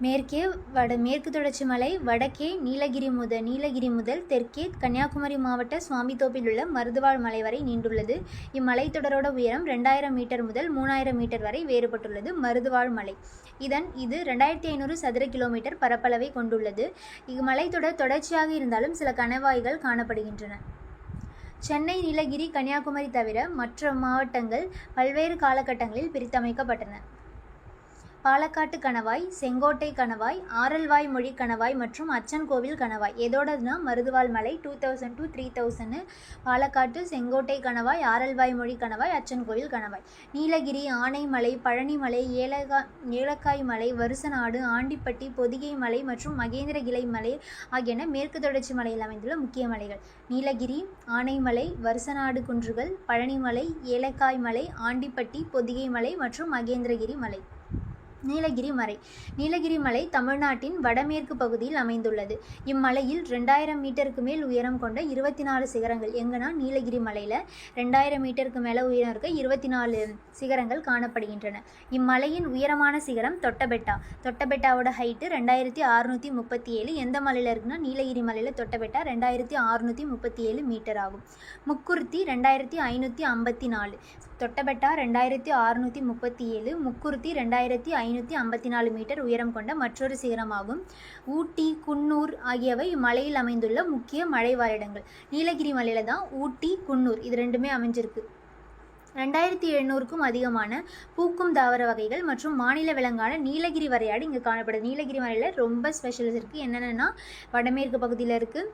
மேற்கு தொடர்ச்சி மலை, வடக்கே நீலகிரி முதல் தெற்கே கன்னியாகுமரி மாவட்ட சுவாமித்தோப்பில் உள்ள மருதுவாழ் மலை வரை நீண்டுள்ளது. இம்மலைத்தொடரோட உயரம் 2000 மீட்டர் முதல் 3000 மீட்டர் வரை வேறுபட்டுள்ளது. மருதுவாழ் மலை இது 2500 சதுர கிலோமீட்டர் பரப்பளவை கொண்டுள்ளது. இம்மலைத்தொடர் தொடர்ச்சியாக இருந்தாலும் சில கணவாய்கள் காணப்படுகின்றன. சென்னை, நீலகிரி, கன்னியாகுமரி தவிர மற்ற மாவட்டங்கள் பல்வேறு காலகட்டங்களில் பிரித்தமைக்கப்பட்டன. பாலக்காட்டு கணவாய், செங்கோட்டை கணவாய், ஆரல்வாய் மொழி கணவாய் மற்றும் அச்சன்கோவில் கணவாய். எதோடதுன்னா மருதுவாழ் மலை 2000 to 3000, பாலக்காட்டு, செங்கோட்டை கணவாய், ஆரல்வாய் மொழி கணவாய், அச்சன்கோவில் கணவாய். நீலகிரி, ஆனைமலை, பழனிமலை, ஏலக்காய் மலை, வருசநாடு, ஆண்டிப்பட்டி, பொதிகை மலை மற்றும் மகேந்திரகிலை மலை ஆகியன மேற்கு தொடர்ச்சி மலையில் அமைந்துள்ள முக்கிய மலைகள். நீலகிரி, ஆனைமலை, வருசநாடு குன்றுகள், பழனிமலை, ஏலக்காய் மலை, ஆண்டிப்பட்டி, பொதிகை மலை மற்றும் மகேந்திரகிரி மலை. நீலகிரி மலை தமிழ்நாட்டின் வடமேற்கு பகுதியில் அமைந்துள்ளது. இம்மலையில் 2000 மீட்டருக்கு மேல் உயரம் கொண்ட 24 சிகரங்கள். எங்கன்னா நீலகிரி மலையில் 2000 மீட்டருக்கு மேலே உயரம் இருக்க 24 சிகரங்கள் காணப்படுகின்றன. இம்மலையின் உயரமான சிகரம் தொட்டபெட்டாவோட ஹைட்டு 2637. எந்த மலையில் இருக்குன்னா நீலகிரி மலையில் தொட்டபெட்டா 2637 மீட்டர் ஆகும். முக்குருத்தி 2554. தொட்டபெட்டா 2637, முக்குருத்தி 2554 மீட்டர் உயரம் கொண்ட மற்றொரு சிகரமாகும். ஊட்டி, குன்னூர் ஆகியவை இம்மலையில் அமைந்துள்ள முக்கிய மலைவாழிடங்கள். நீலகிரி மலையில் தான் ஊட்டி, குன்னூர் இது ரெண்டுமே அமைஞ்சிருக்கு. 2700க்கும் அதிகமான பூக்கும் தாவர வகைகள் மற்றும் மாநில விலங்கான நீலகிரி வரையாடு இங்கே காணப்படுது. நீலகிரி மலையில் ரொம்ப ஸ்பெஷல்ஸ் இருக்குது. என்னென்னா வடமேற்கு பகுதியில் இருக்குது.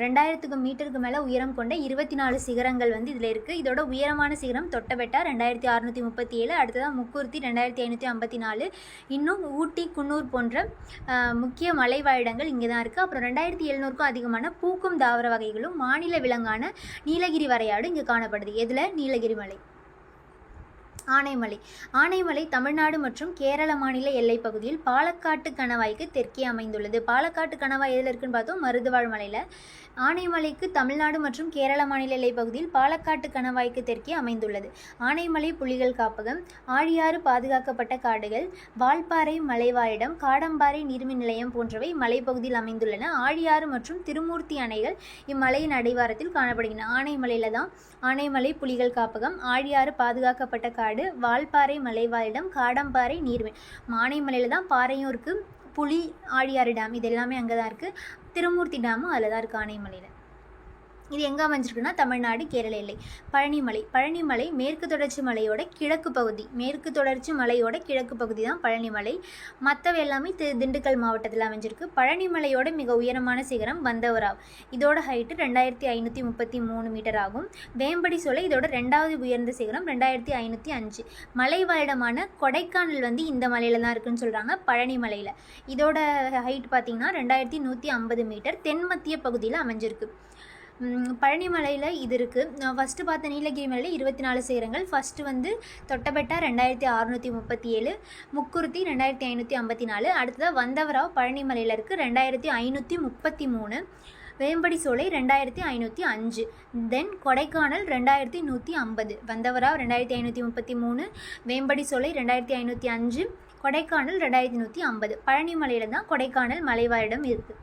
2000 மீட்டருக்கு மேலே உயரம் கொண்ட 24 சிகரங்கள் இதில் இருக்குது. இதோட உயரமான சிகரம் தொட்டபெட்டா 2637, அடுத்ததான் முக்குருத்தி 2554. இன்னும் ஊட்டி, குன்னூர் போன்ற முக்கிய மலைவாழிடங்கள் இங்கே தான் இருக்குது. அப்புறம் 2700க்கும் அதிகமான பூக்கும் தாவர வகைகளும் மாநில விலங்கான நீலகிரி வரையாடு இங்கே காணப்படுது. எதில்? நீலகிரி மலை. ஆனைமலை தமிழ்நாடு மற்றும் கேரள மாநில எல்லைப் பகுதியில் பாலக்காட்டு கணவாய்க்கு தெற்கே அமைந்துள்ளது. பாலக்காட்டு கணவாய் எதில் இருக்குன்னு பார்த்தோம்? மருதுவாழ் மலையில். ஆனைமலைக்கு தமிழ்நாடு மற்றும் கேரள மாநில எல்லைப் பகுதியில் பாலக்காட்டு கணவாய்க்கு தெற்கே அமைந்துள்ளது. ஆனைமலை புலிகள் காப்பகம், ஆழியாறு பாதுகாக்கப்பட்ட காடுகள், வால்பாறை மலைவாழிடம், காடம்பாறை நீர்மின் நிலையம் போன்றவை மலைப்பகுதியில் அமைந்துள்ளன. ஆழியாறு மற்றும் திருமூர்த்தி அணைகள் இம்மலையின் அடிவாரத்தில் காணப்படுகின்றன. ஆனைமலையில் தான் ஆனைமலை புலிகள் காப்பகம், ஆழியாறு பாதுகாக்கப்பட்ட காடு, வால்பாறை மலைவாழிடம், காடம்பாறை நீர்மின். ஆனைமலையில் தான் பாறையும் இருக்குது, புலி, ஆழியாறு டேம் இது எல்லாமே அங்கே தான் இருக்குது. திருமூர்த்தி டேமும் அதில் தான் இருக்குது ஆனைமலையில். இது எங்கே அமைஞ்சிருக்குன்னா தமிழ்நாடு கேரள எல்லை. பழனிமலை மேற்கு தொடர்ச்சி மலையோட கிழக்கு பகுதி தான் பழனிமலை. மற்றவை எல்லாமே திண்டுக்கல் மாவட்டத்தில் அமைஞ்சிருக்கு. பழனிமலையோட மிக உயரமான சிகரம் வந்தவராவ். இதோட ஹைட்டு 2533 மீட்டர் ஆகும். வேம்படி சோலை இதோட 2வது உயர்ந்த சிகரம் 2505. மலைவாழிடமான கொடைக்கானல் இந்த மலையில் தான் இருக்குன்னு சொல்கிறாங்க, பழனிமலையில். இதோட ஹைட் பார்த்திங்கன்னா 2150 மீட்டர் தென்மத்திய பகுதியில் அமைஞ்சிருக்கு. பழனிமலையில் இது இருக்குது. நான் ஃபஸ்ட்டு பார்த்த நீலகிரி மலையில் 24 சிகரங்கள். ஃபஸ்ட்டு தொட்டபெட்டா 2637, முக்குருத்தி 2554, அடுத்ததாக வந்தவராவ் பழனிமலையில் இருக்குது 2533, வேம்படி சோலை 2505, தென் கொடைக்கானல் 2150. வந்தவராவ் 2533, வேம்படி சோலை 2505, கொடைக்கானல் 2150. பழனிமலையில் தான் கொடைக்கானல் மலைவாழிடம் இருக்குது.